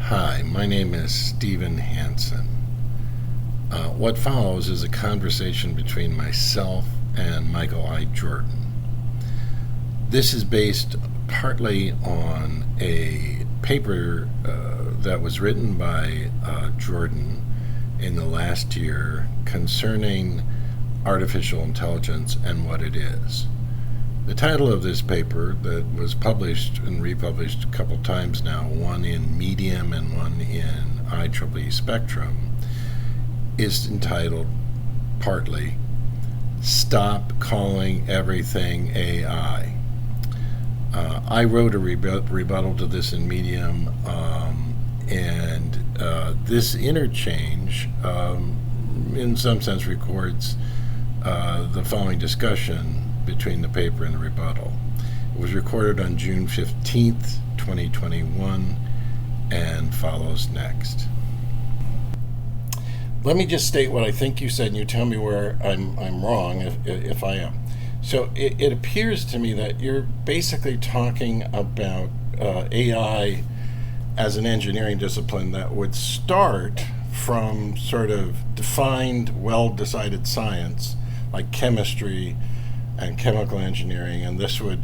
Hi, my name is Stephen Hanson. What follows is a conversation between myself and Michael I. Jordan. This is based partly on a paper that was written by Jordan in the last year concerning artificial intelligence and what it is. The title of this paper, that was published and republished a couple times now, one in Medium and one in IEEE Spectrum, is entitled partly "Stop Calling Everything AI." I wrote a rebuttal to this in Medium, and this interchange, in some sense, records the following discussion between the paper and the rebuttal. It was recorded on June 15th, 2021, and follows next. Let me just state what I think you said, and you tell me where I'm wrong if I am. So it appears to me that you're basically talking about AI as an engineering discipline that would start from sort of defined, well-decided science like chemistry and chemical engineering, and this would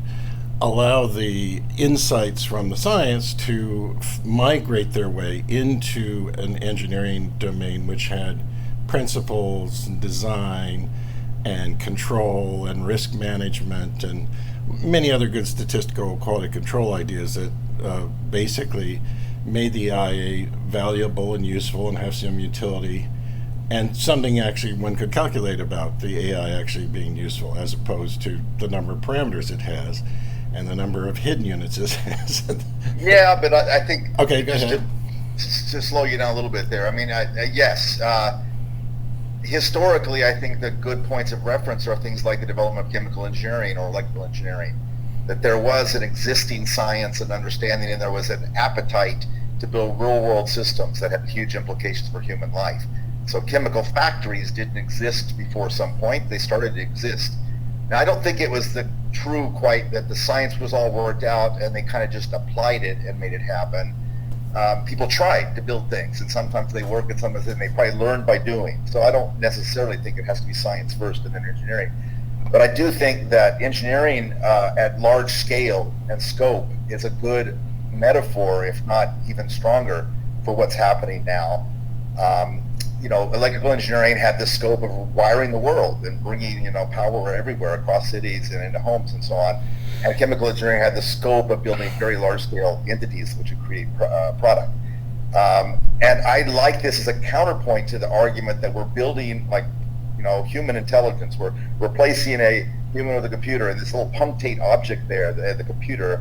allow the insights from the science to migrate their way into an engineering domain which had principles and design and control and risk management and many other good statistical quality control ideas that basically made the IA valuable and useful and have some utility, and something actually one could calculate about the AI actually being useful, as opposed to the number of parameters it has and the number of hidden units it has. Yeah, but I think Okay, go just ahead. to slow you down a little bit there. I mean, yes, historically, I think the good points of reference are things like the development of chemical engineering or electrical engineering. That there was an existing science and understanding, and there was an appetite to build real-world systems that had huge implications for human life. So chemical factories didn't exist before some point. They started to exist. Now, I don't think it was the true quite that the science was all worked out and they kind of just applied it and made it happen. People tried to build things, and sometimes they work and sometimes they probably learn by doing. So I don't necessarily think it has to be science first and then engineering. But I do think that engineering at large scale and scope is a good metaphor, if not even stronger, for what's happening now. Electrical engineering had the scope of wiring the world and bringing, power everywhere across cities and into homes and so on. And chemical engineering had the scope of building very large-scale entities which would create product. And I like this as a counterpoint to the argument that we're building, human intelligence. We're replacing a human with a computer, and this little punctate object there, the computer,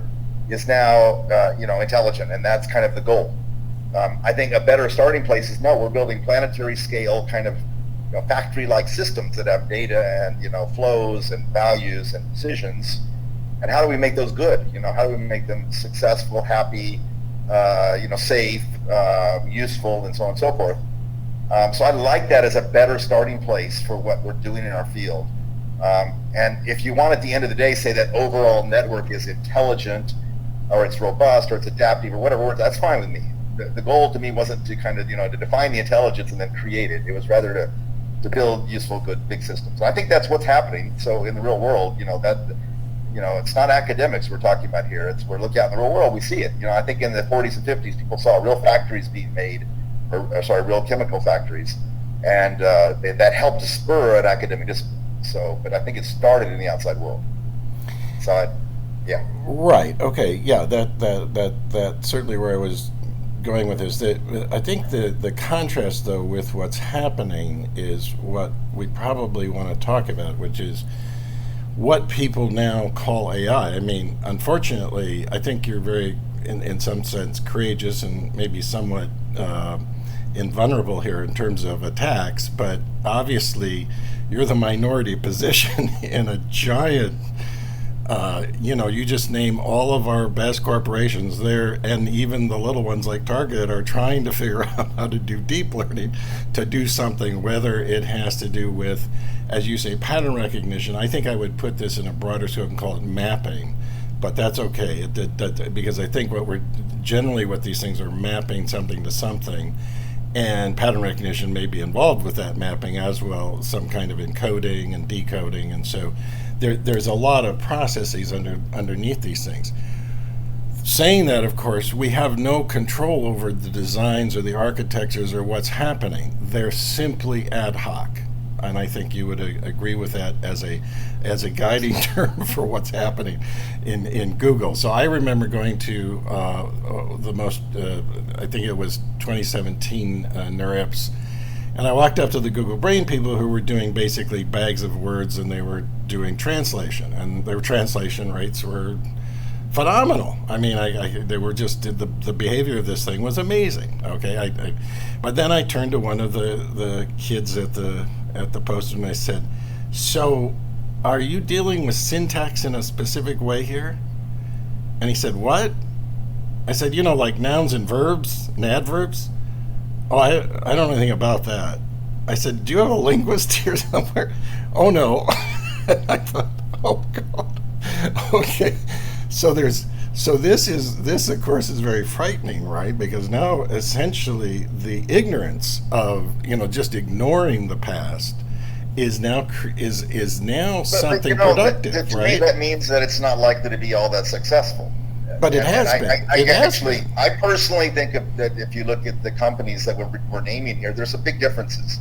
is now, intelligent, and that's kind of the goal. I think a better starting place is we're building planetary scale kind of factory-like systems that have data and flows and values and decisions. And how do we make those good? How do we make them successful, happy, safe, useful, and so on and so forth? So I like that as a better starting place for what we're doing in our field. And if you want at the end of the day say that overall network is intelligent or it's robust or it's adaptive or whatever, that's fine with me. The goal to me wasn't to kind of, to define the intelligence and then create it. It was rather to build useful, good, big systems. And I think that's what's happening. So in the real world, it's not academics we're talking about here. We're looking out in the real world, we see it. I think in the 40s and 50s, people saw real factories being made, real chemical factories. And that helped to spur an academic discipline. But I think it started in the outside world. Yeah. Right. Okay. Yeah. That's certainly where I was going with this. I think the contrast, though, with what's happening is what we probably want to talk about, which is what people now call AI. I mean, unfortunately, I think you're very, in some sense, courageous and maybe somewhat invulnerable here in terms of attacks, but obviously you're the minority position in a giant you just name all of our best corporations there, and even the little ones like Target are trying to figure out how to do deep learning to do something, whether it has to do with, as you say, pattern recognition. I think I would put this in a broader scope and call it mapping. but that's okay. Because I think what these things are mapping something to something, and pattern recognition may be involved with that mapping as well, some kind of encoding and decoding, and so there's a lot of processes underneath these things. Saying that, of course, we have no control over the designs or the architectures or what's happening. They're simply ad hoc. And I think you would agree with that as a guiding term for what's happening in Google. So I remember going to I think it was 2017 NeurIPS, and I walked up to the Google Brain people who were doing basically bags of words, and they were doing translation, and their translation rates were phenomenal. I mean, they were just the behavior of this thing was amazing. Okay, but then I turned to one of the kids at the post and I said, "So, are you dealing with syntax in a specific way here?" And he said, "What?" I said, like nouns and verbs and adverbs. Oh, I don't know anything about that. I said, "Do you have a linguist here somewhere?" "Oh no." I thought, "Oh God." Okay. So this of course is very frightening, right? Because now essentially the ignorance of just ignoring the past is now something productive, to right? me, that means that it's not likely to be all that successful. But it has been. I personally think that if you look at the companies that we're naming here, there's some big differences.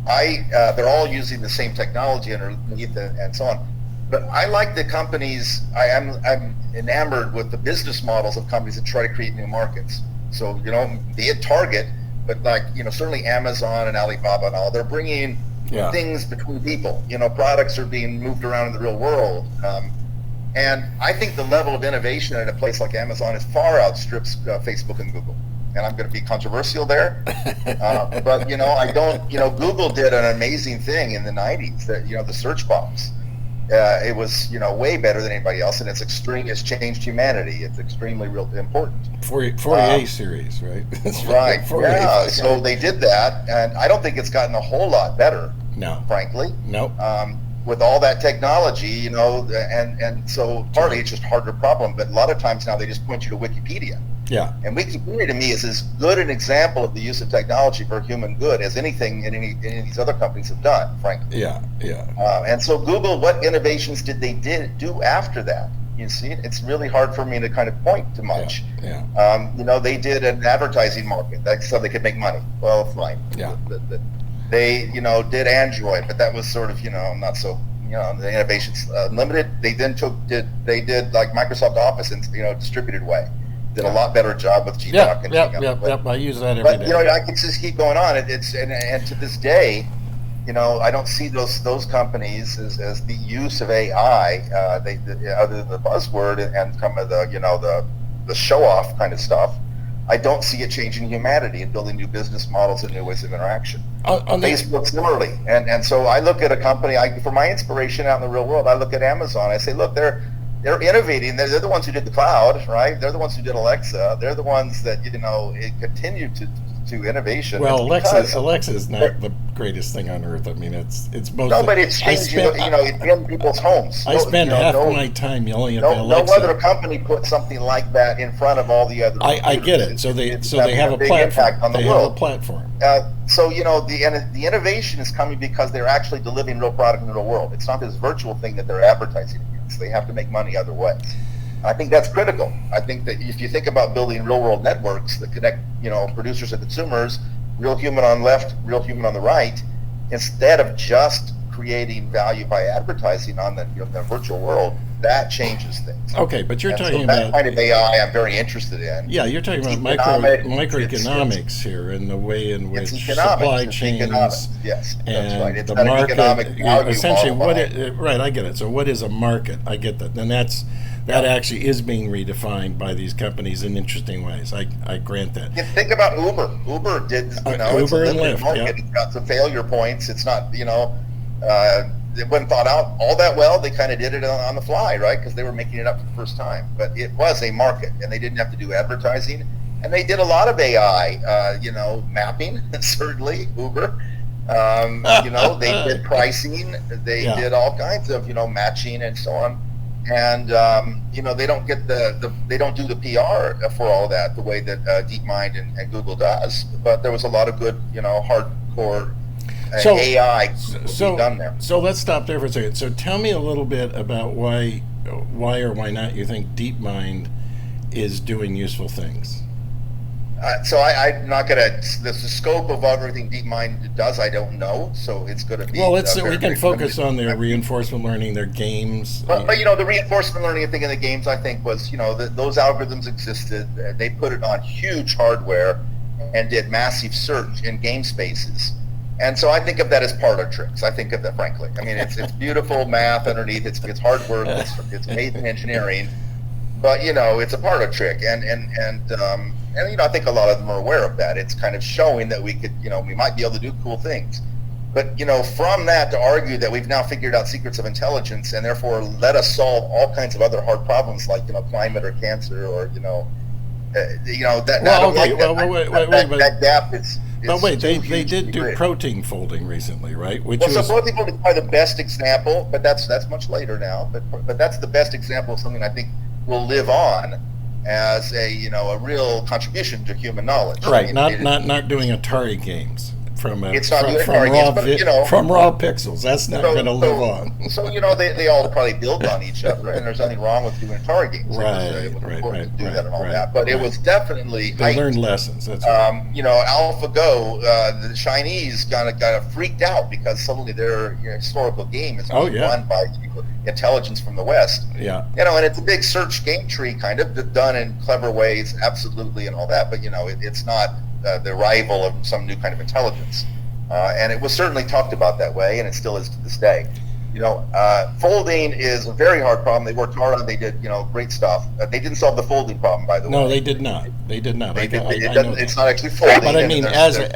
They're all using the same technology underneath and so on. But I like the companies. I'm enamored with the business models of companies that try to create new markets. So be it Target, but certainly Amazon and Alibaba and all, they're bringing things between people. Products are being moved around in the real world, and I think the level of innovation at a place like Amazon is far outstrips Facebook and Google. And I'm going to be controversial there, but I don't. Google did an amazing thing in the '90s. That the search box. It was, way better than anybody else, and it's changed humanity. It's extremely important. 48 series, right? Right. Yeah. So they did that, and I don't think it's gotten a whole lot better. No. Frankly. No. With all that technology, and so partly it's just a harder problem, but a lot of times now they just point you to Wikipedia. Yeah. And Wikipedia to me is as good an example of the use of technology for human good as anything any of these other companies have done, frankly. Yeah, yeah. And so Google, what innovations did they do after that? You see, it's really hard for me to kind of point to much. Yeah. They did an advertising market. That's so they could make money. Well, fine. Yeah. They, did Android, but that was sort of, not so, the innovations limited. They then did like Microsoft Office in, distributed way. Did a lot better job with GDoc. Yep. I use that every day. I could just keep going on. And to this day, I don't see those companies as the use of AI. Other than the buzzword and some of the show off kind of stuff, I don't see it changing humanity and building new business models and new ways of interaction. Facebook similarly, and so I look at a company. for my inspiration out in the real world, I look at Amazon. I say, look, they're innovating. They're the ones who did the cloud, right? They're the ones who did Alexa. They're the ones that it continued to innovation. Well, Alexa is not the greatest thing on earth. I mean, it's mostly. No, but it's changed. It's in people's homes. I spend half my time yelling at the Alexa. No other company put something like that in front of all the other. I get it. So they have a platform. They have a platform. So the innovation is coming because they're actually delivering real product in the real world. It's not this virtual thing that they're advertising against. They have to make money other ways. I think that's critical. I think that if you think about building real world networks that connect, producers and consumers, real human on left, real human on the right, instead of just creating value by advertising on the virtual world, that changes things. Okay, but you're talking that about kind of AI I'm very interested in. Yeah, you're talking about microeconomics here and the way in which supply chains yes, and right. It's the not market, essentially right, I get it. So what is a market? I get that. And that actually is being redefined by these companies in interesting ways. I grant that. Think about Uber. Uber did, it's Uber and Lyft. Market. Yeah. It's got some failure points. It's not, it wasn't thought out all that well. They kind of did it on the fly, right? Because they were making it up for the first time. But it was a market, and they didn't have to do advertising. And they did a lot of AI, mapping, certainly, Uber. They did pricing. They did all kinds of, matching and so on. and they don't get they don't do the PR for all that the way that DeepMind and Google does. But there was a lot of good, hardcore AI done there. So let's stop there for a second. So tell me a little bit about why or why not you think DeepMind is doing useful things. So I'm not going to, the scope of everything DeepMind does, I don't know. So it's going to be. Well, we can focus on their reinforcement learning, their games. But the reinforcement learning thing in the games, I think, was, those algorithms existed. They put it on huge hardware and did massive search in game spaces. And so I think of that as parlor tricks. I think of that, frankly. I mean, it's beautiful math underneath. It's hard work. It's amazing engineering. But, it's a parlor trick. And I think a lot of them are aware of that. It's kind of showing that we could, we might be able to do cool things. But, from that to argue that we've now figured out secrets of intelligence and therefore let us solve all kinds of other hard problems like, climate or cancer or, that gap is. But wait, they did do protein folding recently, right? So protein folding is probably the best example, but that's much later now. But that's the best example of something I think will live on as a real contribution to human knowledge. Right, not doing Atari games from raw pixels. That's not going to live on. So they all probably build on each other, and there's nothing wrong with doing Atari games. Right. But it was definitely they learned lessons. That's right. AlphaGo, the Chinese got freaked out because suddenly their historical game is being won by intelligence from the West. Yeah. And it's a big search game tree, kind of done in clever ways, absolutely, and all that. But it's not the rival of some new kind of intelligence, and it was certainly talked about that way, and it still is to this day. Folding is a very hard problem. They worked hard on. They did great stuff. They didn't solve the folding problem, by the way. No, they did not. It's not actually folding. But I mean, as a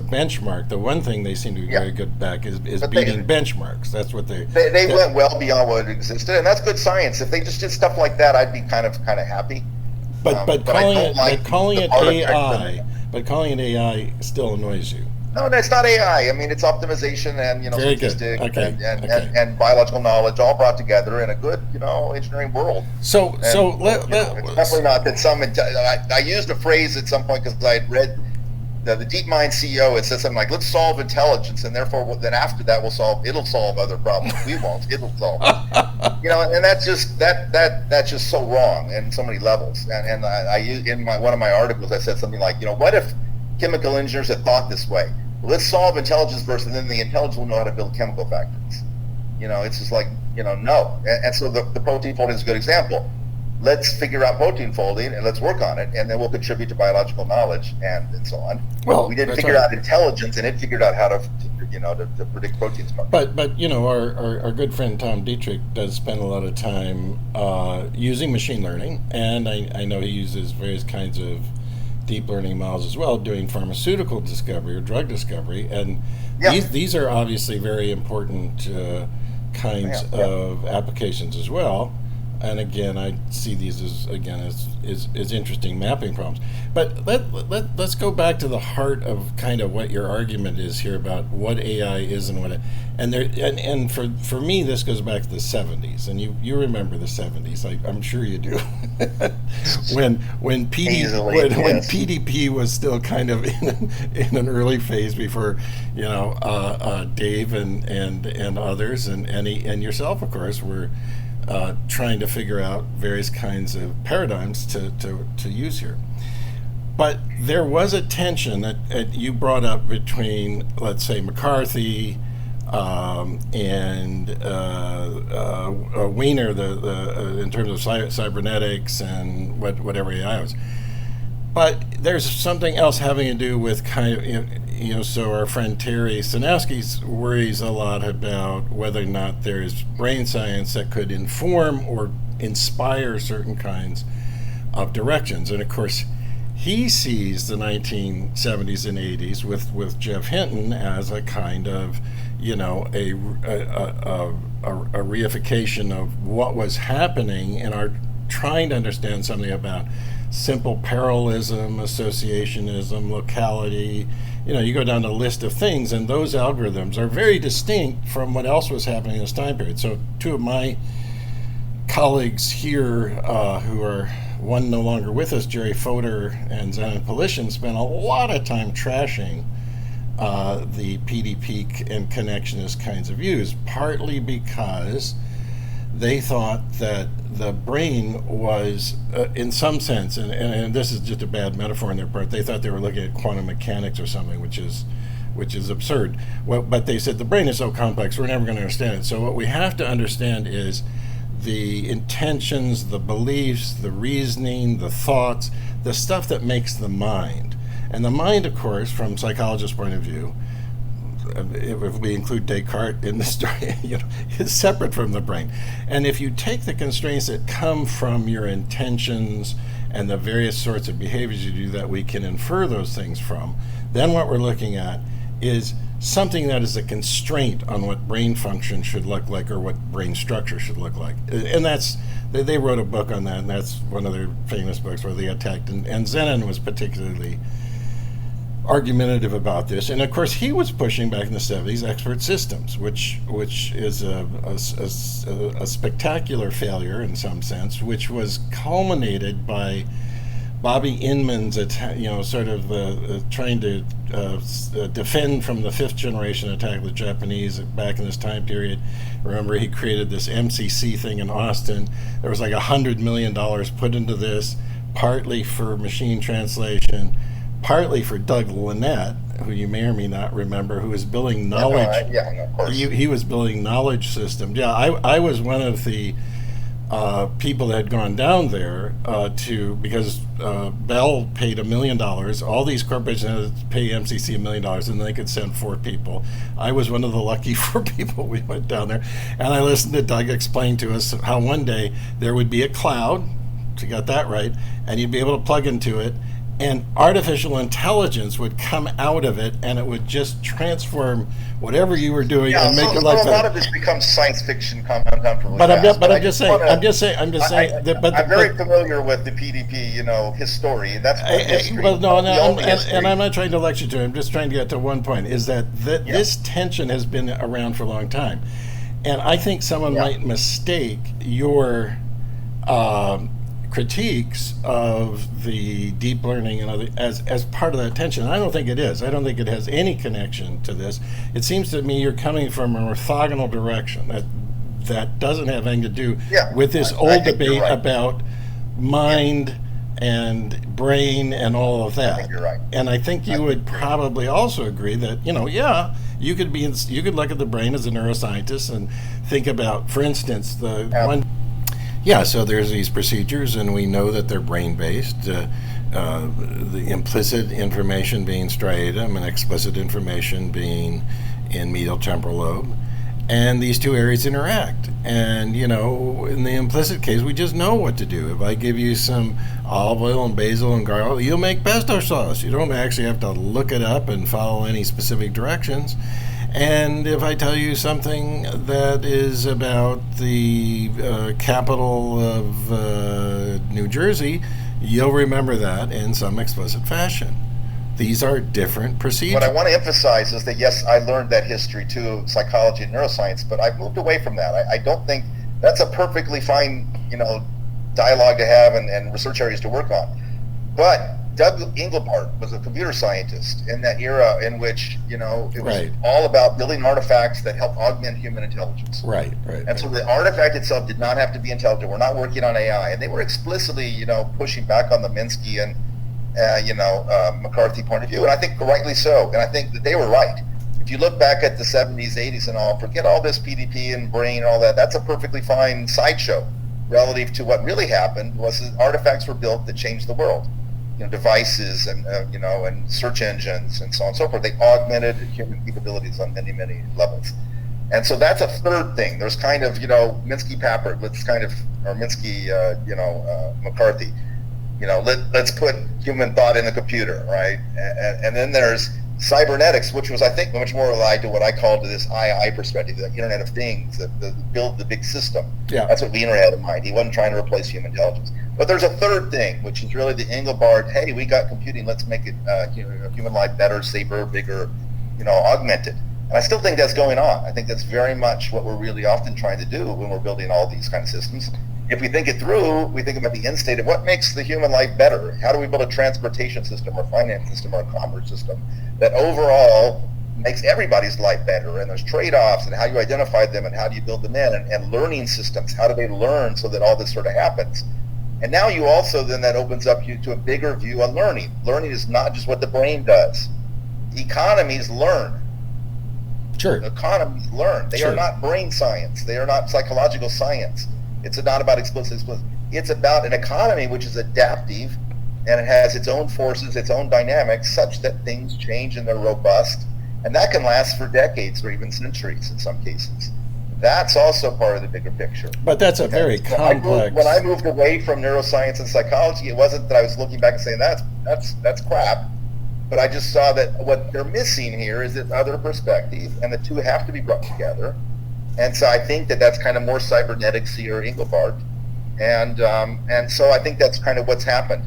benchmark, the one thing they seem to be very good back is beating benchmarks. That's what they went well beyond what existed, and that's good science. If they just did stuff like that, I'd be kind of happy. But calling it AI still annoys you. No, it's not AI. I mean, it's optimization and statistics and biological knowledge all brought together in a good engineering world. It's definitely not that some. I used a phrase at some point because I had read the DeepMind CEO. It says something like, "Let's solve intelligence, and therefore then after that it'll solve other problems. We won't. It'll solve." And that's just so wrong in so many levels. And I in one of my articles I said something like, what if chemical engineers had thought this way? Let's solve intelligence first, and then the intelligence will know how to build chemical factories. It's just like, no. And so the protein folding is a good example. Let's figure out protein folding, and let's work on it, and then we'll contribute to biological knowledge and so on. Well, we didn't figure out intelligence, and it figured out how to predict protein structure. But our good friend Tom Dietrich does spend a lot of time using machine learning, and I know he uses various kinds of deep learning models as well, doing pharmaceutical discovery or drug discovery, and these are obviously very important kinds of applications as well. And again, I see these as interesting mapping problems. But let's go back to the heart of kind of what your argument is here about what AI is and what it, and for me this goes back to the 70s, and you remember the 70s. I'm sure you do. when PDP was still kind of in an early phase before Dave and others and yourself, of course, were trying to figure out various kinds of paradigms to use here. But there was a tension that you brought up between, let's say, McCarthy and Wiener, in terms of cybernetics and whatever AI was. But there's something else having to do with kind of, so our friend Terry Sanowski worries a lot about whether or not there's brain science that could inform or inspire certain kinds of directions. And of course, he sees the 1970s and 80s with Jeff Hinton as a kind of, a reification of what was happening in our trying to understand something about simple parallelism, associationism, locality, you go down the list of things, and those algorithms are very distinct from what else was happening in this time period. So two of my colleagues here, who are one no longer with us, Jerry Fodor and Zenon Polishin, spent a lot of time trashing the PDP and connectionist kinds of views, partly because they thought that the brain was, in some sense, and this is just a bad metaphor on their part, they thought they were looking at quantum mechanics or something, which is absurd. Well, but they said the brain is so complex, we're never going to understand it. So what we have to understand is the intentions, the beliefs, the reasoning, the thoughts, the stuff that makes the mind. And the mind, of course, from a psychologist's point of view, if we include Descartes in the story, is separate from the brain. And if you take the constraints that come from your intentions and the various sorts of behaviors you do that we can infer those things from, then what we're looking at is something that is a constraint on what brain function should look like or what brain structure should look like. And they wrote a book on that, and that's one of their famous books where they attacked, and Zenon was particularly argumentative about this. And of course he was pushing back in the 70s expert systems, which is a spectacular failure in some sense, which was culminated by Bobby Inman's sort of trying to defend from the fifth generation attack of the Japanese back in this time period. Remember, he created this MCC thing in Austin. There was like $100 million put into this, partly for machine translation, partly for Doug Lynette, who you may or may not remember, who was building knowledge. Of course. He was building knowledge systems. Yeah, I was one of the people that had gone down there because Bell paid $1 million. All these corporations had to pay MCC $1 million, and they could send 4 people. I was one of the lucky 4 people. We went down there, and I listened to Doug explain to us how one day there would be a cloud. You got that right, and you'd be able to plug into it, and artificial intelligence would come out of it, and it would just transform whatever you were doing and make your life better. A lot of this becomes science fiction comfortably. But I'm just saying. I'm very familiar with the PDP, his story. That's history. Well, no, and I'm not trying to lecture to him. I'm just trying to get to one point: is that this tension has been around for a long time, and I think someone might mistake your critiques of the deep learning and other as part of that tension. I don't think it is. I don't think it has any connection to this. It seems to me you're coming from an orthogonal direction that doesn't have anything to do with this old debate about mind and brain and all of that. I think you're right. And I think you would probably also agree that you could look at the brain as a neuroscientist and think about, for instance, one. Yeah, so there's these procedures, and we know that they're brain-based. The implicit information being striatum and explicit information being in medial temporal lobe. And these two areas interact. And, in the implicit case, we just know what to do. If I give you some olive oil and basil and garlic, you'll make pesto sauce. You don't actually have to look it up and follow any specific directions. And if I tell you something that is about the capital of New Jersey, you'll remember that in some explicit fashion. These are different procedures. What I want to emphasize is that, yes, I learned that history too, psychology and neuroscience, but I've moved away from that. I don't think that's a perfectly fine, dialogue to have and research areas to work on. But Doug Engelbart was a computer scientist in that era in which, it was all about building artifacts that help augment human intelligence. Right. And so the artifact itself did not have to be intelligent. We're not working on AI. And they were explicitly, pushing back on the Minsky and, McCarthy point of view. And I think rightly so. And I think that they were right. If you look back at the 70s, 80s and all, forget all this PDP and brain and all that. That's a perfectly fine sideshow relative to what really happened was that artifacts were built that changed the world. Devices and and search engines and so on and so forth. They augmented human capabilities on many, many levels. And so that's a third thing. There's kind of, Minsky-Papert, or Minsky, McCarthy. Let's put human thought in the computer, right? And then there's cybernetics, which was, I think, much more allied to what I called this II perspective, the Internet of Things, the build the big system. Yeah. That's what Wiener had in mind. He wasn't trying to replace human intelligence. But there's a third thing, which is really the Engelbart, hey, we got computing, let's make it human life better, safer, bigger, augmented. And I still think that's going on. I think that's very much what we're really often trying to do when we're building all these kind of systems. If we think it through, we think about the end state of what makes the human life better. How do we build a transportation system or finance system or a commerce system that overall makes everybody's life better? And there's trade-offs and how you identify them and how do you build them in, and learning systems. How do they learn so that all this sort of happens? And now you also, then that opens up you to a bigger view on learning. Learning is not just what the brain does. Economies learn. Sure. Economies learn. They are not brain science. They are not psychological science. It's not about explicit. It's about an economy which is adaptive, and it has its own forces, its own dynamics, such that things change and they're robust. And that can last for decades or even centuries in some cases. That's also part of the bigger picture. But that's a very complex. When I moved away from neuroscience and psychology, it wasn't that I was looking back and saying that's crap, but I just saw that what they're missing here is this other perspective, and the two have to be brought together. And so I think that's kind of more cybernetics or Engelbart, and so I think that's kind of what's happened.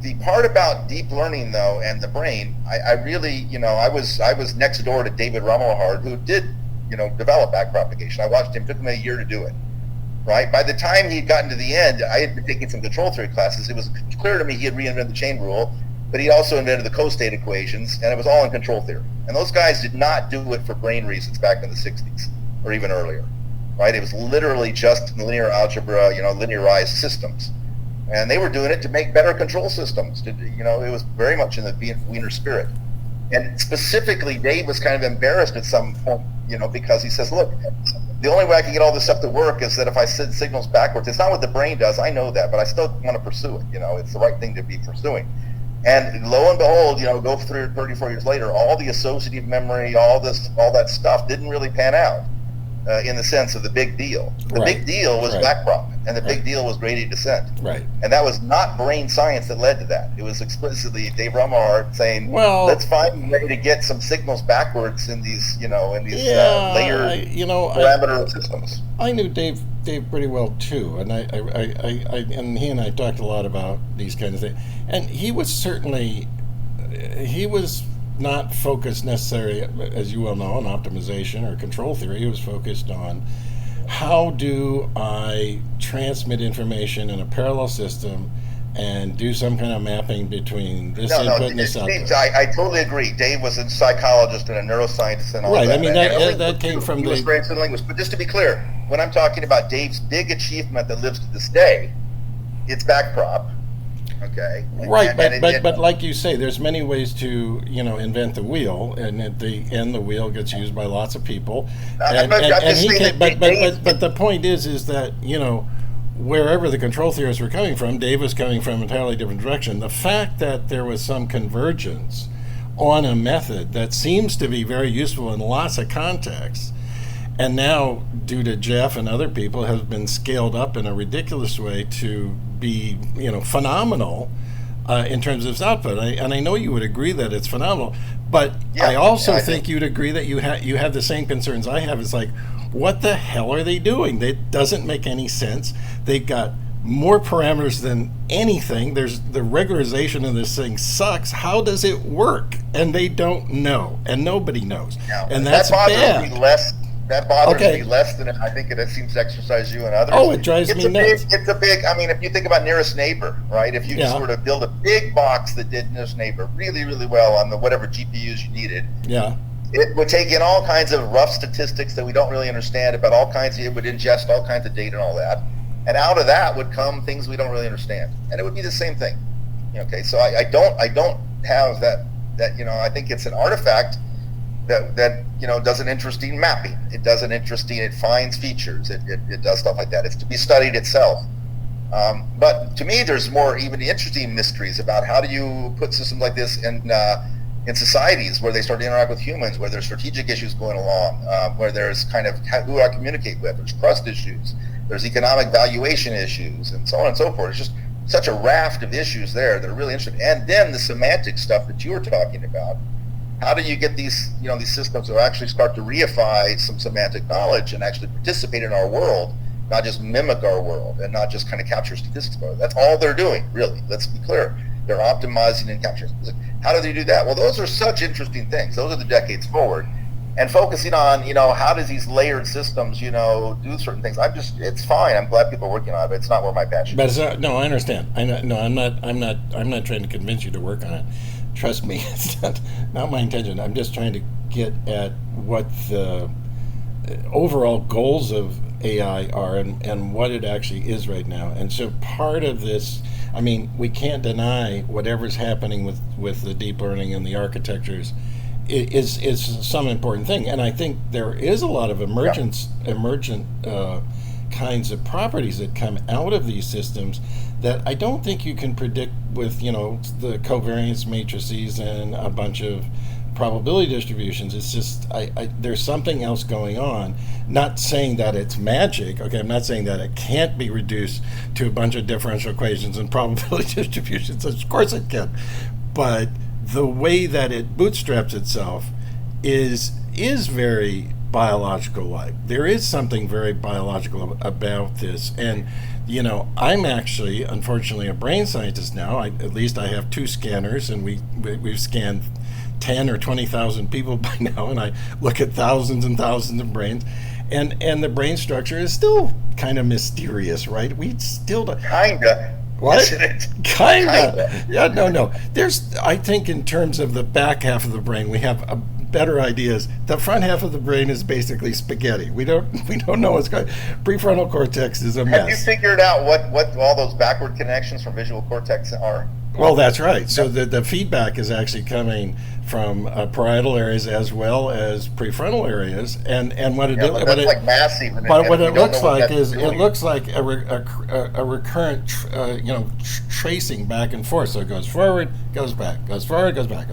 The part about deep learning, though, and the brain, I really, I was next door to David Rumelhard, who did develop backpropagation. I watched him. It took him a year to do it. Right? By the time he'd gotten to the end, I had been taking some control theory classes. It was clear to me he had reinvented the chain rule, but he also invented the co-state equations, and it was all in control theory. And those guys did not do it for brain reasons back in the 60s or even earlier. Right? It was literally just linear algebra, linearized systems. And they were doing it to make better control systems. It was very much in the Wiener spirit. And specifically, Dave was kind of embarrassed at some point, because he says, look, the only way I can get all this stuff to work is that if I send signals backwards. It's not what the brain does, I know that, but I still want to pursue it. It's the right thing to be pursuing. And lo and behold, go through 34 years later, all the associative memory, all that stuff didn't really pan out in the sense of the big deal. The big deal was backprop, and the big deal was gradient descent. Right. And that was not brain science that led to that. It was explicitly Dave Rumelhard saying, let's find a way to get some signals backwards in these, layered parameter systems. I knew Dave pretty well too, and I and he and I talked a lot about these kinds of things. And he was not focused necessarily, as you well know, on optimization or control theory. He was focused on how do I transmit information in a parallel system and do some kind of mapping between this input and this output. I totally agree. Dave was a psychologist and a neuroscientist and all that. Right, I mean, that came from he was a great linguist. But just to be clear, when I'm talking about Dave's big achievement that lives to this day, it's backprop. Okay. Right, but like you say, there's many ways to invent the wheel, and at the end the wheel gets used by lots of people. But the point is that wherever the control theorists were coming from, Dave was coming from an entirely different direction. The fact that there was some convergence on a method that seems to be very useful in lots of contexts, and now, due to Jeff and other people, has been scaled up in a ridiculous way to be, phenomenal in terms of its output. And I know you would agree that it's phenomenal, but I also think you'd agree that you have the same concerns I have. It's like, what the hell are they doing? It doesn't make any sense. They've got more parameters than anything. The regularization of this thing sucks. How does it work? And they don't know, and nobody knows. And that's bad. That bothers me less than I think it seems to exercise you and others. Oh, it drives me nuts. It's a big, if you think about nearest neighbor, right? If you sort of build a big box that did nearest neighbor really, really well on the whatever GPUs you needed, it would take in all kinds of rough statistics that we don't really understand about it would ingest all kinds of data and all that. And out of that would come things we don't really understand. And it would be the same thing. Okay, so I don't have that I think it's an artifact that does an interesting mapping. It finds features. It does stuff like that. It's to be studied itself. But to me, there's more even interesting mysteries about how do you put systems like this in societies where they start to interact with humans, where there's strategic issues going along, where there's kind of who I communicate with, there's trust issues, there's economic valuation issues, and so on and so forth. It's just such a raft of issues there that are really interesting. And then the semantic stuff that you were talking about. How do you get these systems to actually start to reify some semantic knowledge and actually participate in our world not just mimic our world and not just kind of capture statistics about it. That's all they're doing, really. Let's be clear. They're optimizing and capturing statistics. How do they do that? Well, those are such interesting things. Those are the decades forward. And focusing on, how does these layered systems, do certain things. It's fine. I'm glad people are working on it, but it's not where my passion But is. it's not, no, I understand. I'm not trying to convince you to work on it. Trust me, it's not my intention. I'm just trying to get at what the overall goals of AI are and what it actually is right now. And so part of this, we can't deny whatever's happening with the deep learning and the architectures is some important thing. And I think there is a lot of emergent kinds of properties that come out of these systems that I don't think you can predict with, the covariance matrices and a bunch of probability distributions. It's just there's something else going on. Not saying that it's magic. Okay, I'm not saying that it can't be reduced to a bunch of differential equations and probability distributions. Of course it can, but the way that it bootstraps itself is very biological like. There is something very biological about this. And I'm actually, unfortunately, a brain scientist now. At least I have 2 scanners, and we've scanned 10 or 20,000 people by now, and I look at thousands and thousands of brains, and the brain structure is still kind of mysterious, right? We still don't. Kinda. What? Isn't it? Kinda. Yeah, no. I think in terms of the back half of the brain, we have better ideas. The front half of the brain is basically spaghetti. We don't know what's going. Prefrontal cortex is a mess. Have you figured out what all those backward connections from visual cortex are? Well, that's right. So the feedback is actually coming from parietal areas as well as prefrontal areas, and what it like massive. But what it looks like is it looks like a recurrent tracing back and forth. So it goes forward, goes back, goes forward, goes back.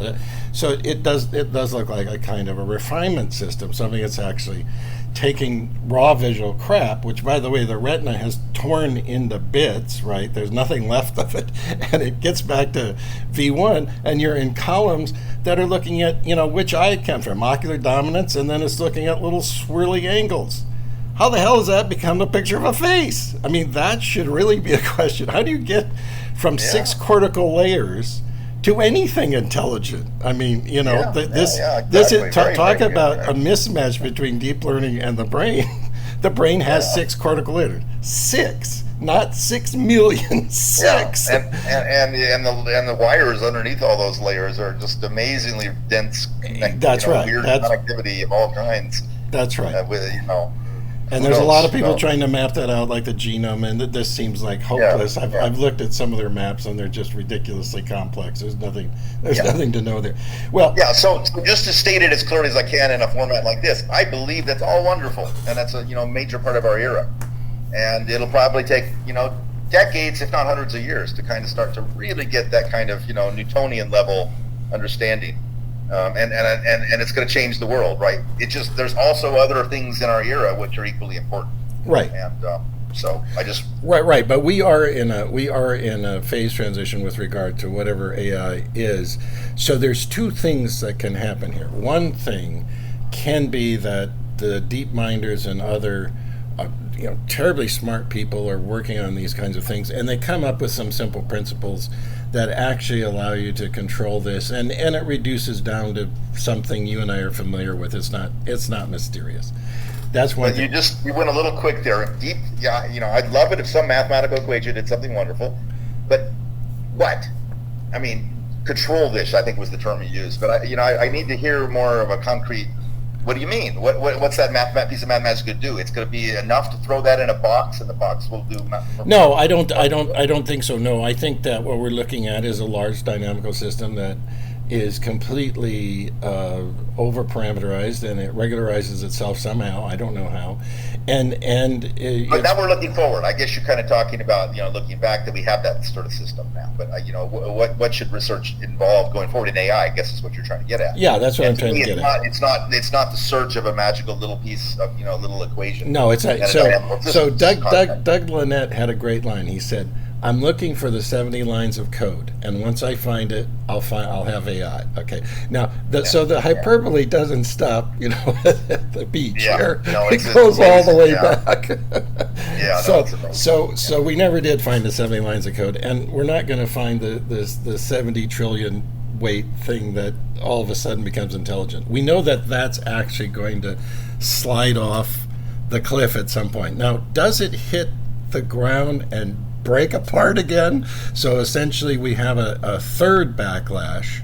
So it does look like a kind of a refinement system, something that's actually taking raw visual crap, which, by the way, the retina has torn into bits, right? There's nothing left of it, and it gets back to V1, and you're in columns that are looking at, which eye it comes from, ocular dominance, and then it's looking at little swirly angles. How the hell does that become the picture of a face? That should really be a question. How do you get from 6 cortical layers to anything intelligent? Talk about a mismatch between deep learning and the brain. The brain has 6 cortical layers. 6, not 6 million. 6. Yeah. And the wires underneath all those layers are just amazingly dense. That's right. Weird connectivity of all kinds. That's right. And there's a lot of people trying to map that out, like the genome, and this seems like hopeless. I've looked at some of their maps, and they're just ridiculously complex. There's nothing to know there. Well, so just to state it as clearly as I can in a format like this, I believe that's all wonderful, and that's a major part of our era, and it'll probably take decades, if not hundreds of years, to kind of start to really get that kind of Newtonian level understanding. And it's going to change the world, right? There's also other things in our era which are equally important, right? And so I just right. But we are in a phase transition with regard to whatever AI is. So there's 2 things that can happen here. One thing can be that the deep minders and other terribly smart people are working on these kinds of things, and they come up with some simple principles that actually allow you to control this, and it reduces down to something you and I are familiar with. It's not mysterious. That's one thing. You went a little quick there. Deep, I'd love it if some mathematical equation did something wonderful, but what? Control this, I think was the term you used. But I need to hear more of a concrete. What do you mean? What's that piece of mathematics going to do? It's going to be enough to throw that in a box, and the box will do. No, I don't think so. No, I think that what we're looking at is a large dynamical system that is completely over parameterized, and it regularizes itself somehow. I don't know how. But now we're looking forward. I guess you're kind of talking about looking back, that we have that sort of system now. But what should research involve going forward in AI? I guess is what you're trying to get at. Yeah, that's what I'm trying to get at. It's not the search of a magical little piece of little equation. No, it's not. So Doug Lynette had a great line. He said, I'm looking for the 70 lines of code, and once I find it, I'll have AI. Okay. Now, so the hyperbole doesn't stop, at the beach Yeah. here. No, It it's goes all the way yeah. back. Yeah, no, So, it's amazing. so we never did find the 70 lines of code, and we're not going to find the 70 trillion weight thing that all of a sudden becomes intelligent. We know that that's actually going to slide off the cliff at some point. Now, does it hit the ground and break apart again? So essentially, we have a third backlash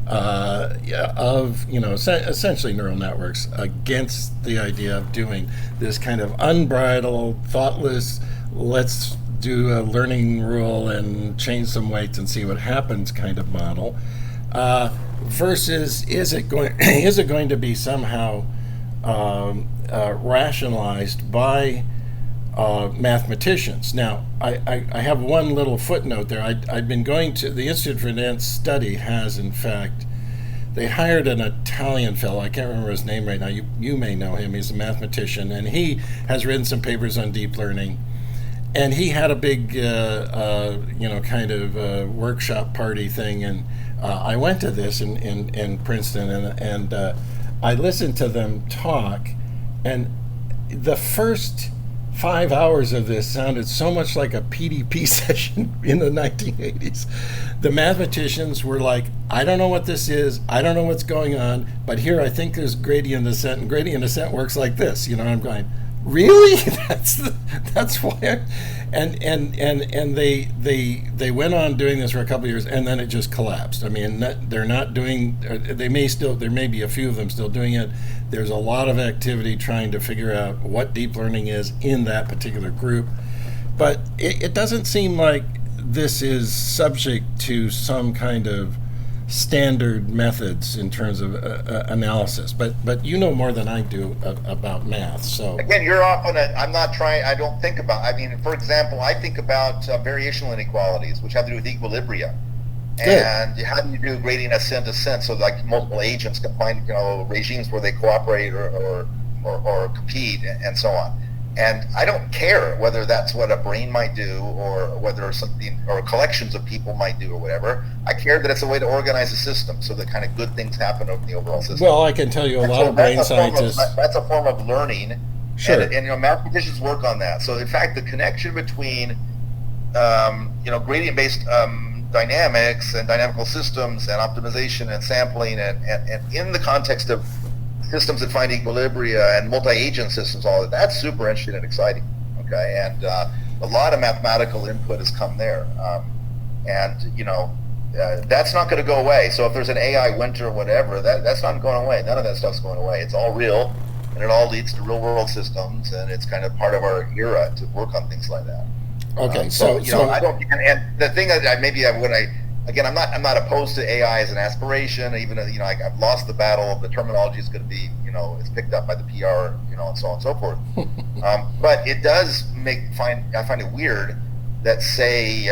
of essentially neural networks against the idea of doing this kind of unbridled, thoughtless, let's do a learning rule and change some weights and see what happens kind of model, versus is it going to be somehow rationalized by mathematicians? Now, I have one little footnote there. I've been going to the Institute for Advanced Study has, in fact, they hired an Italian fellow. I can't remember his name right now. You may know him. He's a mathematician, and he has written some papers on deep learning. And he had a big, kind of workshop party thing, and I went to this in Princeton, and I listened to them talk, and the first 5 hours of this sounded so much like a PDP session in the 1980s. The mathematicians were like, I don't know what this is, I don't know what's going on, but here I think there's gradient descent, and gradient descent works like this. I'm going, really? that's why. And they went on doing this for a couple of years, and then it just collapsed. I mean, they're not doing. There may be a few of them still doing it. There's a lot of activity trying to figure out what deep learning is in that particular group, but it doesn't seem like this is subject to some kind of standard methods in terms of analysis, but you know more than I do about math. So again, you're off on it. I'm not trying. I don't think about. I mean, for example, I think about variational inequalities, which have to do with equilibria. Good. And how do you do gradient ascent? So like multiple agents can find regimes where they cooperate or compete and so on. And I don't care whether that's what a brain might do or whether something or collections of people might do or whatever. I care that it's a way to organize a system so that kind of good things happen over the overall system. Well, I can tell you a lot of brain scientists. That's a form of learning. Sure. And mathematicians work on that. So in fact, the connection between gradient-based dynamics and dynamical systems and optimization and sampling and in the context of systems that find equilibria and multi-agent systems, all of that's super interesting and exciting. Okay, and a lot of mathematical input has come there, that's not going to go away. So if there's an AI winter or whatever, that's not going away. None of that stuff's going away. It's all real, and it all leads to real-world systems, and it's kind of part of our era to work on things like that. Okay, so I don't, and the thing that I'm not opposed to AI as an aspiration, even though, I've lost the battle. The terminology is going to be, it's picked up by the PR, and so on and so forth. But it does I find it weird that, say,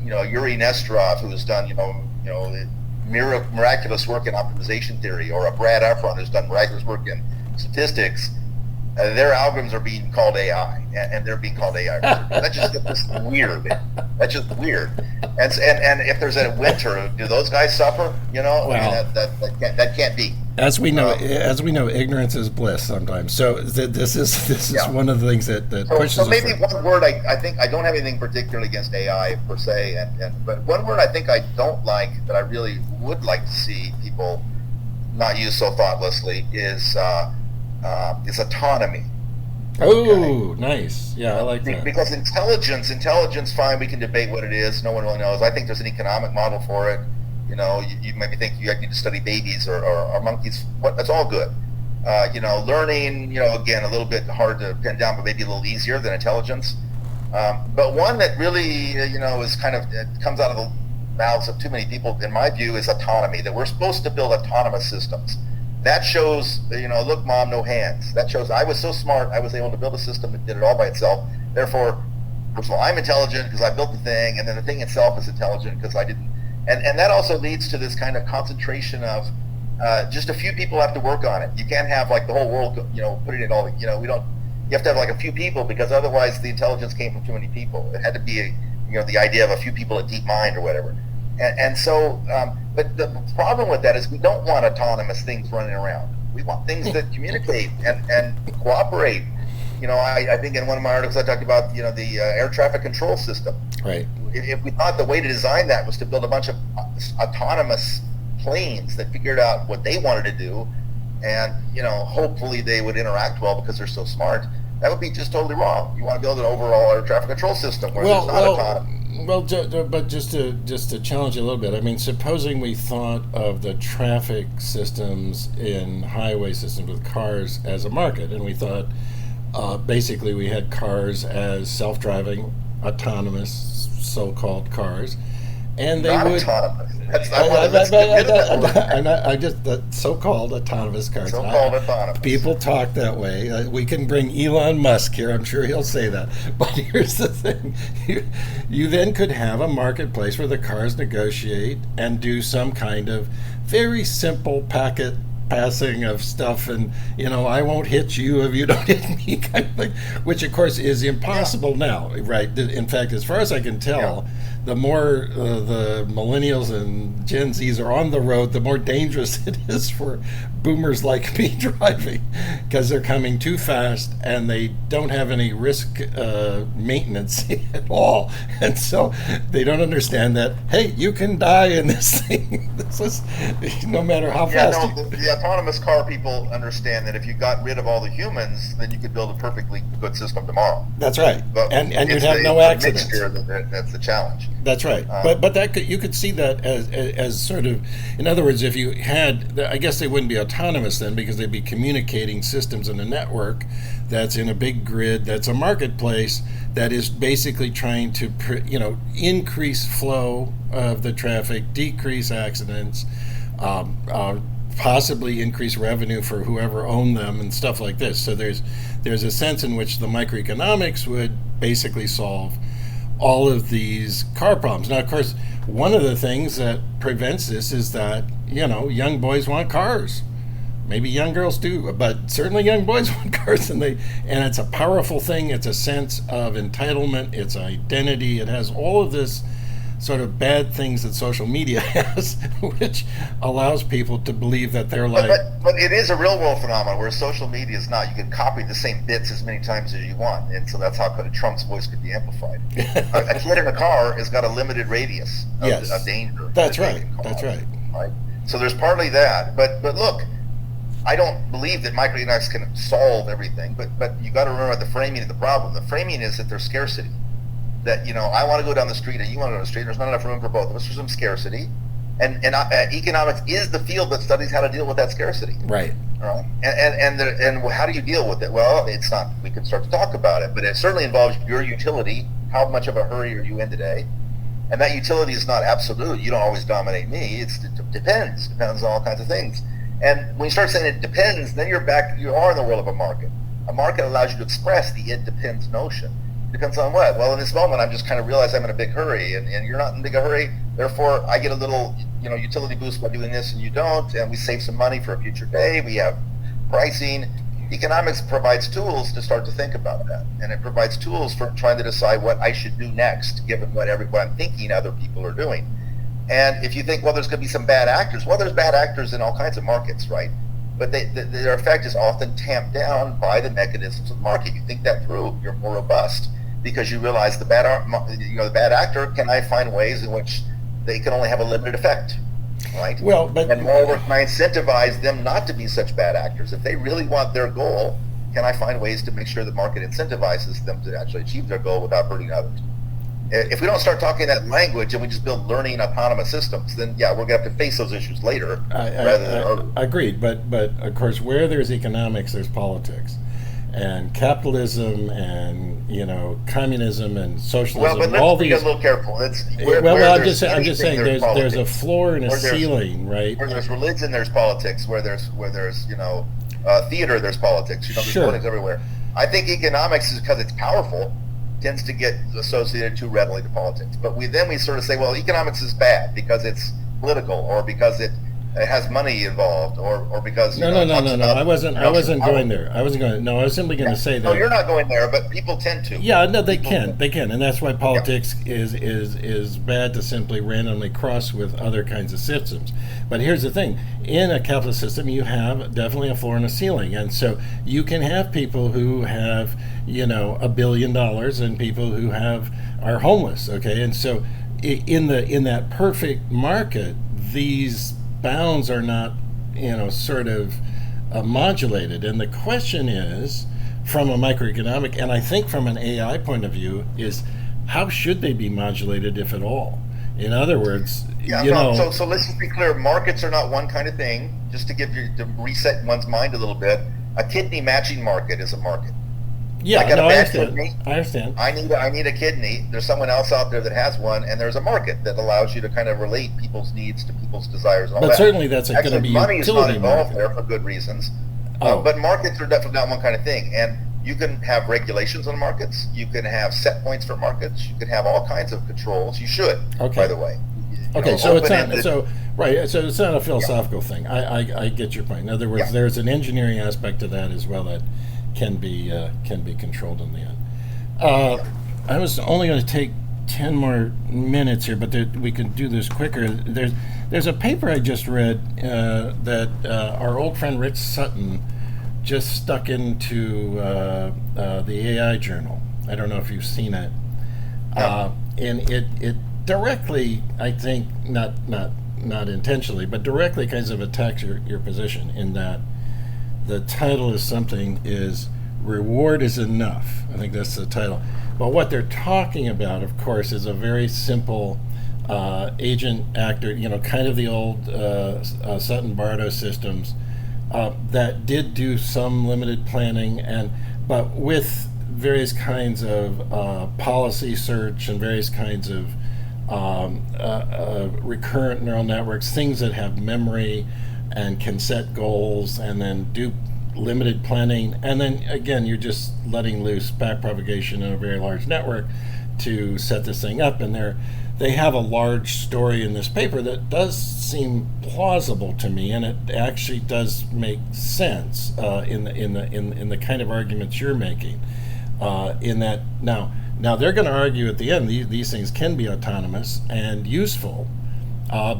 Yuri Nesterov, who has done, miraculous work in optimization theory, or a Brad Efron who's done miraculous work in statistics, their algorithms are being called AI, and they're being called AI. That's just weird. That's just weird. And if there's a winter, do those guys suffer? Well, I mean, that can't be. As we know, ignorance is bliss sometimes. So this is one of the things that pushes us. So maybe one word I think I don't have anything particularly against AI per se, but one word I think I don't like that I really would like to see people not use so thoughtlessly is autonomy. Oh, okay. Nice. Yeah, I like that. Because intelligence, fine, we can debate what it is. No one really knows. I think there's an economic model for it. You maybe think you need to study babies or monkeys. That's all good. Learning, again, a little bit hard to pin down, but maybe a little easier than intelligence. But one that really, is kind of, it comes out of the mouths of too many people, in my view, is autonomy, that we're supposed to build autonomous systems. That shows, look, Mom, no hands. That shows I was so smart, I was able to build a system that did it all by itself. Therefore, first of all, I'm intelligent because I built the thing, and then the thing itself is intelligent because I didn't. And that also leads to this kind of concentration of just a few people have to work on it. You can't have like the whole world, putting it all. You have to have like a few people, because otherwise the intelligence came from too many people. It had to be the idea of a few people at DeepMind or whatever. And so, but the problem with that is we don't want autonomous things running around. We want things that communicate and cooperate. I think in one of my articles I talked about, the air traffic control system. Right. If we thought the way to design that was to build a bunch of autonomous planes that figured out what they wanted to do, and hopefully they would interact well because they're so smart, that would be just totally wrong. You want to build an overall air traffic control system where there's not autonomy. Well, but just to challenge you a little bit, I mean, supposing we thought of the traffic systems in highway systems with cars as a market, and we thought basically we had cars as self-driving, autonomous, so-called cars, and they not would. Autonomous. I just the so-called autonomous cars. So-called autonomous. People talk that way. We can bring Elon Musk here. I'm sure he'll say that. But here's the thing: you then could have a marketplace where the cars negotiate and do some kind of very simple packet passing of stuff, and I won't hit you if you don't hit me, kind of thing, which of course is impossible now, right? In fact, as far as I can tell, the more the millennials and Gen Zs are on the road, the more dangerous it is for boomers like me driving, because they're coming too fast and they don't have any risk maintenance at all, and so they don't understand that, hey, you can die in this thing. This is no matter how fast. The autonomous car people understand that if you got rid of all the humans, then you could build a perfectly good system tomorrow. That's right, but and you'd have no accidents. That's the challenge. That's right, but that you could see that as sort of, in other words, if you had, I guess they wouldn't be autonomous then, because they'd be communicating systems in a network that's in a big grid, that's a marketplace that is basically trying to increase flow of the traffic, decrease accidents, possibly increase revenue for whoever owned them and stuff like this. So there's a sense in which the microeconomics would basically solve all of these car problems. Now, of course, one of the things that prevents this is that young boys want cars. Maybe young girls do, but certainly young boys want cars, and it's a powerful thing. It's a sense of entitlement. It's identity. It has all of this sort of bad things that social media has, which allows people to believe that they're like. But it is a real world phenomenon where social media is not. You can copy the same bits as many times as you want, and so that's how Trump's voice could be amplified. A kid in a car has got a limited radius of danger. That's right. That's right. Right. So there's partly that, but look, I don't believe that microeconomics can solve everything, but you got to remember the framing of the problem. The framing is that there's scarcity. That I want to go down the street and you want to go down the street. There's not enough room for both of us. There's some scarcity, and economics is the field that studies how to deal with that scarcity. Right. Right. And how do you deal with it? Well, it's not. We can start to talk about it, but it certainly involves your utility. How much of a hurry are you in today? And that utility is not absolute. You don't always dominate me. It depends. Depends on all kinds of things. And when you start saying it depends, then you're back. You are in the world of a market. A market allows you to express the "it depends" notion. Depends on what? Well, in this moment, I'm just kind of realize I'm in a big hurry, and you're not in a big hurry. Therefore, I get a little, utility boost by doing this, and you don't, and we save some money for a future day. We have pricing. Economics provides tools to start to think about that, and it provides tools for trying to decide what I should do next, given what I'm thinking other people are doing. And if you think, well, there's going to be some bad actors. Well, there's bad actors in all kinds of markets, right? But their effect is often tamped down by the mechanisms of the market. You think that through, you're more robust, because you realize the bad actor can I find ways in which they can only have a limited effect, right? Well, and moreover, can I incentivize them not to be such bad actors? If they really want their goal, can I find ways to make sure the market incentivizes them to actually achieve their goal without hurting others? If we don't start talking that language and we just build learning autonomous systems, then we're going to have to face those issues later rather than earlier. Agreed, but of course, where there's economics, there's politics. And capitalism and communism and socialism. Well, but all let's be these. A little careful. I'm just saying there's a floor and a ceiling, right? Where there's religion, there's politics. Where there's theater, there's politics. There's politics everywhere. I think economics is because it's powerful, tends to get associated too readily to politics. But we sort of say, well, economics is bad because it's political, or because it it has money involved, or because No. I wasn't going there. I wasn't going. No, I was simply going to say that. No, you're not going there, but people tend to. Yeah, no, they can, and that's why politics is bad to simply randomly cross with other kinds of systems. But here's the thing: in a capitalist system, you have definitely a floor and a ceiling, and so you can have people who have $1 billion and people who are homeless. Okay, and so in that perfect market, these bounds are not sort of modulated, and the question is, from a microeconomic and I think from an AI point of view, is how should they be modulated, if at all? In other words, so let's just be clear, markets are not one kind of thing. Just to reset one's mind a little bit, a kidney matching market is a market. Yeah, I understand. Kidney. I understand. I need a kidney. There's someone else out there that has one, and there's a market that allows you to kind of relate people's needs to people's desires. And all but that. Certainly, that's going to be money is not involved market. there for good reasons. Oh. But markets are definitely not one kind of thing, and you can have regulations on markets. You can have set points for markets. You can have all kinds of controls. You should, by the way. Okay, so it's not right. So it's not a philosophical thing. I get your point. In other words, there's an engineering aspect to that as well that can be controlled in the end. I was only going to take 10 more minutes here, but we can do this quicker. There's a paper I just read that our old friend Rich Sutton just stuck into the AI journal. I don't know if you've seen it. And it directly, I think, not intentionally, but directly kinds of attacks your position in that the title is Reward is Enough. I think that's the title. But what they're talking about, of course, is a very simple agent actor, kind of the old Sutton-Bardo systems that did do some limited planning, but with various kinds of policy search and various kinds of recurrent neural networks, things that have memory and can set goals and then do limited planning, and then again you're just letting loose backpropagation in a very large network to set this thing up. And they have a large story in this paper that does seem plausible to me, and it actually does make sense in the kind of arguments you're making. In that now they're going to argue at the end these things can be autonomous and useful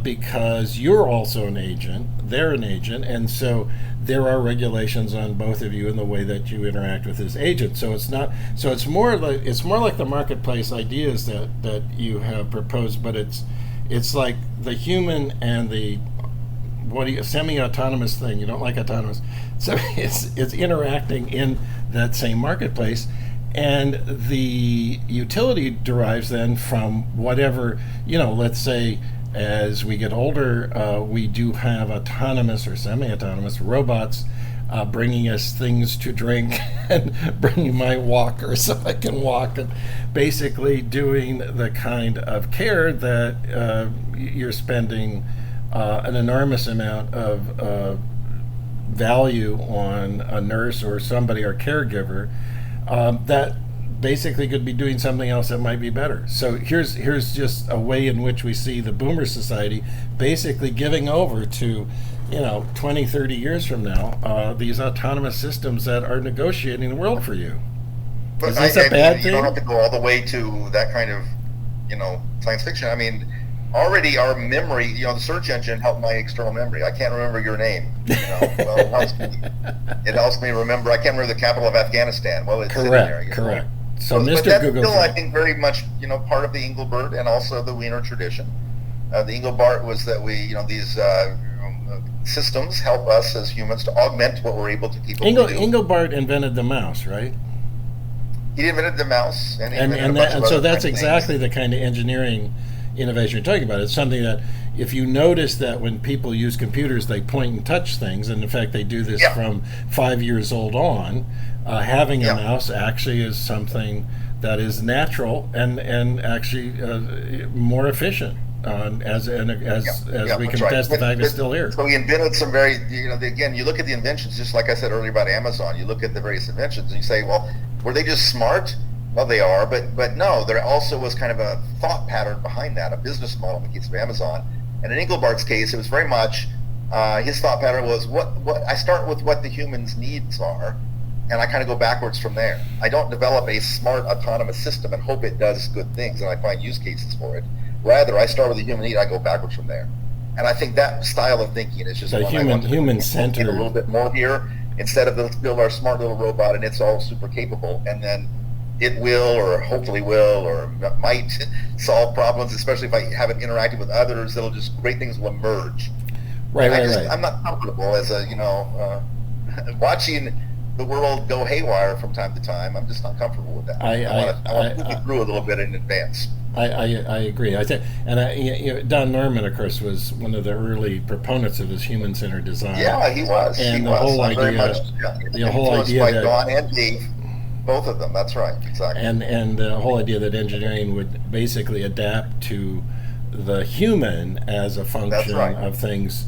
because you're also an agent, they're an agent, and so there are regulations on both of you in the way that you interact with this agent. So it's more like the marketplace ideas that you have proposed, but it's like the human and the semi-autonomous thing. You don't like autonomous, so it's interacting in that same marketplace. And the utility derives then from whatever, let's say as we get older, we do have autonomous or semi-autonomous robots bringing us things to drink and bringing my walker so I can walk, and basically doing the kind of care that you're spending an enormous amount of value on a nurse or somebody or caregiver that basically could be doing something else that might be better. So here's just a way in which we see the boomer society basically giving over to 20, 30 years from now, these autonomous systems that are negotiating the world for you. But is this a bad thing? You don't have to go all the way to that kind of science fiction. I mean, already our memory, the search engine helped my external memory. I can't remember your name. Well, it helps me remember. I can't remember the capital of Afghanistan. Well, it's sitting there. Correct. So Mr. But that's still, I think, very much part of the Engelbart and also the Wiener tradition. The Engelbart was that these systems help us as humans to augment what we're able to keep. Engelbart invented the mouse, right? He invented the mouse, and so that's exactly the kind of engineering innovation you're talking about. It's something that, if you notice that when people use computers, they point and touch things, and in fact they do this from 5 years old on, having a mouse actually is something that is natural and actually more efficient. As we can test the fact it's still here. So he invented some very, again, you look at the inventions, just like I said earlier about Amazon, you look at the various inventions and you say, well, were they just smart? Well, they are, but no, there also was kind of a thought pattern behind that, a business model in the case of Amazon. And in Engelbart's case, it was very much, his thought pattern was what I start with what the human's needs are, and I kind of go backwards from there. I don't develop a smart autonomous system and hope it does good things and I find use cases for it. Rather, I start with the human need, I go backwards from there. And I think that style of thinking is just the human centered. A little bit more here, instead of let's build our smart little robot and it's all super capable, and then it will, or hopefully will, or might solve problems, especially if I haven't interacted with others. It'll just, great things will emerge. Right. I'm not comfortable as a, watching the world go haywire from time to time. I'm just not comfortable with that. I want to think it through a little bit in advance. I agree. I think, and Don Norman, of course, was one of the early proponents of this human-centered design. Yeah, he was. And the whole idea, the whole idea by that Don and Dave, both of them. That's right, exactly. And the whole idea that engineering would basically adapt to the human as a function of things.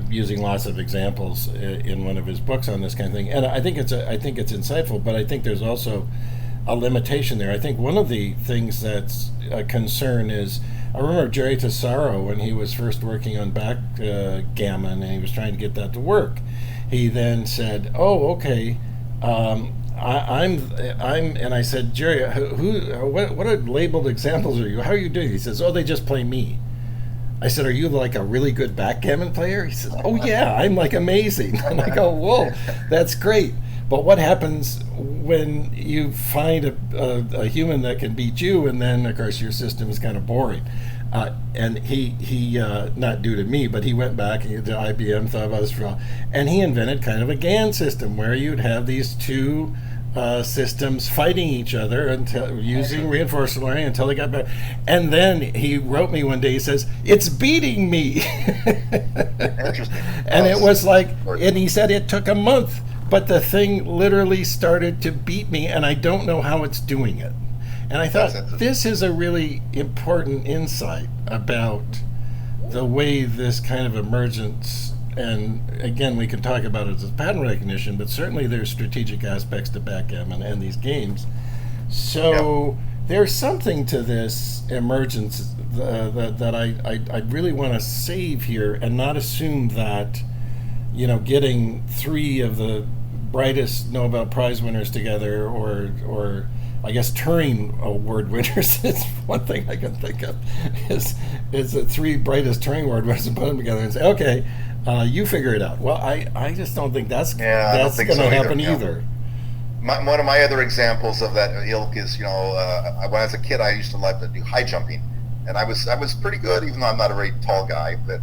Using lots of examples in one of his books on this kind of thing, and I think it's insightful, but I think there's also a limitation there. I think one of the things that's a concern is, I remember Jerry Tesoro when he was first working on backgammon and he was trying to get that to work. He then said, "Oh, okay, and I said, Jerry, what are labeled examples are you? How are you doing?" He says, "Oh, they just play me." I said, "Are you like a really good backgammon player?" He says, "Oh yeah, I'm like amazing." And I go, "Whoa, that's great." But what happens when you find a human that can beat you, and then of course your system is kind of boring? And he not due to me, but he went back to IBM, thought about this for a while, and he invented kind of a GAN system where you'd have these two systems fighting each other until using reinforcement learning until they got better. And then he wrote me one day, he says, "It's beating me." Interesting. And it was like, and he said it took a month, but the thing literally started to beat me, and I don't know how it's doing it. And I thought, this is a really important insight about the way this kind of emergence, and again, we can talk about it as pattern recognition, but certainly there's strategic aspects to backgammon and these games. So there's something to this emergence that I really want to save here, and not assume that, getting three of the brightest Nobel Prize winners together, or I guess Turing Award winners is one thing I can think of, is the three brightest Turing Award winners and put them together and say, okay, you figure it out. Well, I just don't think that's going to happen either. One of my other examples of that ilk is, when I was a kid, I used to like to do high jumping, and I was pretty good, even though I'm not a very tall guy. But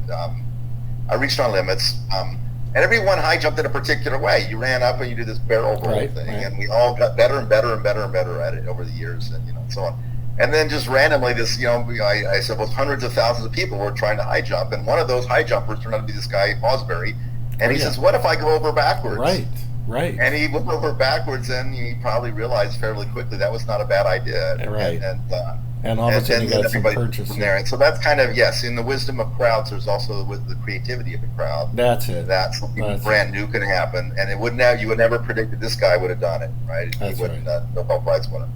I reached our limits, and everyone high jumped in a particular way. You ran up and you did this barrel roll thing, and we all got better and better and better and better at it over the years, and so on. And then just randomly, this, I suppose hundreds of thousands of people were trying to high jump, and one of those high jumpers turned out to be this guy Fosbury, and he says, "What if I go over backwards?" Right. And he went over backwards, and he probably realized fairly quickly that was not a bad idea. Right. And all of a sudden you got some purchase from there. And so that's kind of, yes, in the wisdom of crowds, there's also the creativity of the crowd. That's it. That's something brand new can happen, and you would never predict that this guy would have done it, right? That's he wouldn't Nobel Prize winner.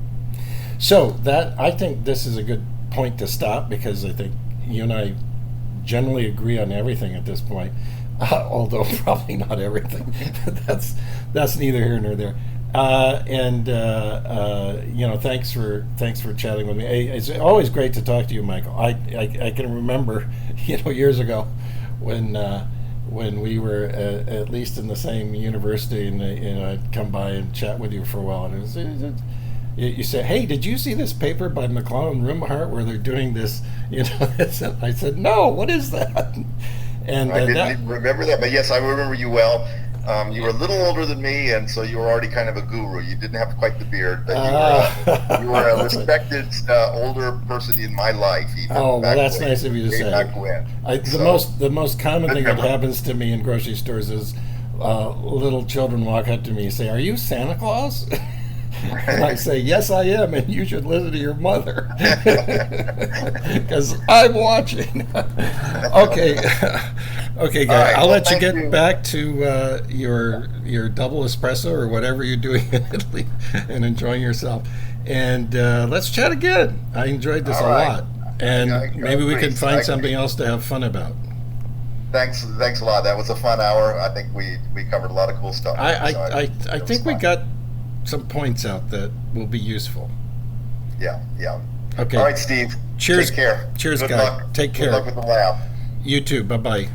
So I think this is a good point to stop, because I think you and I generally agree on everything at this point, although probably not everything. That's neither here nor there. Thanks for chatting with me. It's always great to talk to you, Michael. I can remember, years ago when we were at least in the same university, and I'd come by and chat with you for a while, and you said, "Hey, did you see this paper by McClellan Rimhart where they're doing this?" This. And I said, "No, what is that?" And I didn't remember that, but yes, I remember you well. You were a little older than me, and so you were already kind of a guru. You didn't have quite the beard, but you were a respected older person in my life. Well, that's nice of you to say. The most common thing that happens to me in grocery stores is little children walk up to me and say, "Are you Santa Claus?" And I say, "Yes, I am, and you should listen to your mother, because I'm watching." Okay, guy. Right, I'll let you get back to your double espresso or whatever you're doing in Italy, and enjoying yourself. And let's chat again. I enjoyed this a lot, and maybe we can find something else to have fun about. Thanks a lot. That was a fun hour. I think we covered a lot of cool stuff. I think we got some points out that will be useful. Yeah. Okay. All right, Steve. Cheers. Take care. Cheers, Good guy. luck. Take care. Good luck with the lab. You too. Bye-bye.